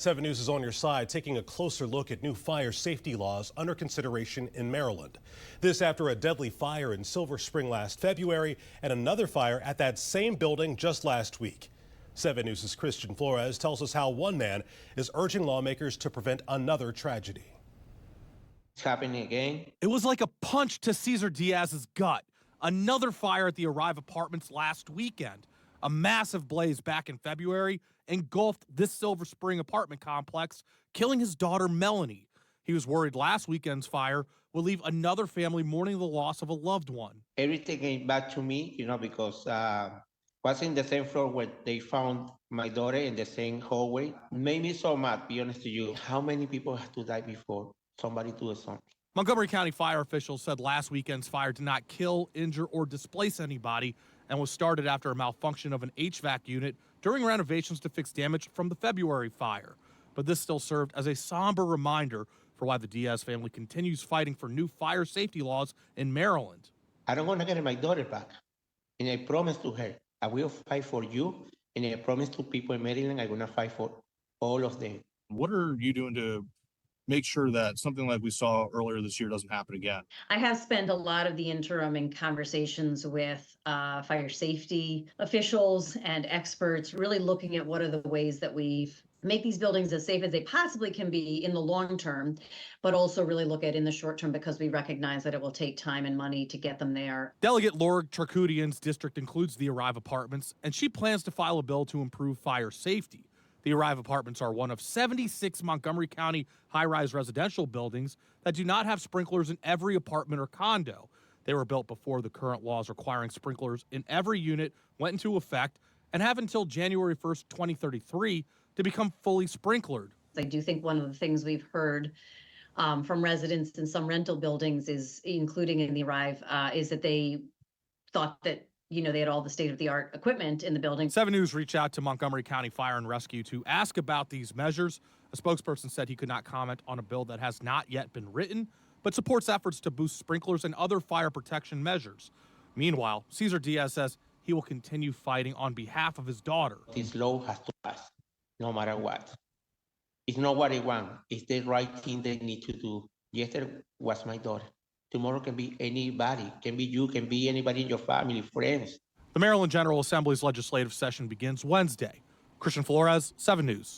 7 News is on your side, taking a closer look at new fire safety laws under consideration in Maryland. This after a deadly fire in Silver Spring last February and another fire at that same building just last week. 7 News' Christian Flores tells us how one man is urging lawmakers to prevent another tragedy. It's happening again. It was like a punch to Cesar Diaz's gut. Another fire at the Arrive Apartments last weekend. A massive blaze back in February engulfed this Silver Spring apartment complex, killing his daughter Melanie. He was worried last weekend's fire will leave another family mourning the loss of a loved one. Everything came back to me, because was in the same floor where they found my daughter in the same hallway. Made me so mad, be honest to you. How many people have to die before somebody do something? Montgomery County fire officials said last weekend's fire did not kill, injure, or displace anybody and was started after a malfunction of an HVAC unit during renovations to fix damage from the February fire. But this still served as a somber reminder for why the Diaz family continues fighting for new fire safety laws in Maryland. I don't want to get my daughter back. And I promised to her, I will fight for you. And I promised to people in Maryland, I'm going to fight for all of them. What are you doing to make sure that something like we saw earlier this year doesn't happen again? I have spent a lot of the interim in conversations with fire safety officials and experts, really looking at what are the ways that we make these buildings as safe as they possibly can be in the long term, but also really look at in the short term because we recognize that it will take time and money to get them there. Delegate Laura Charkudian's district includes the Arrive Apartments, and she plans to file a bill to improve fire safety. The Arrive Apartments are one of 76 Montgomery County high-rise residential buildings that do not have sprinklers in every apartment or condo. They were built before the current laws requiring sprinklers in every unit went into effect and have until January 1st, 2033 to become fully sprinklered. I do think one of the things we've heard from residents in some rental buildings is, including in the Arrive, is that they thought that they had all the state-of-the-art equipment in the building. 7 News reached out to Montgomery County Fire and Rescue to ask about these measures. A spokesperson said he could not comment on a bill that has not yet been written, but supports efforts to boost sprinklers and other fire protection measures. Meanwhile, Cesar Diaz says he will continue fighting on behalf of his daughter. This law has to pass, no matter what. It's not what I want. It's the right thing they need to do. Yesterday was my daughter. Tomorrow can be anybody, can be you, can be anybody in your family, friends. The Maryland General Assembly's legislative session begins Wednesday. Christian Flores, 7 News.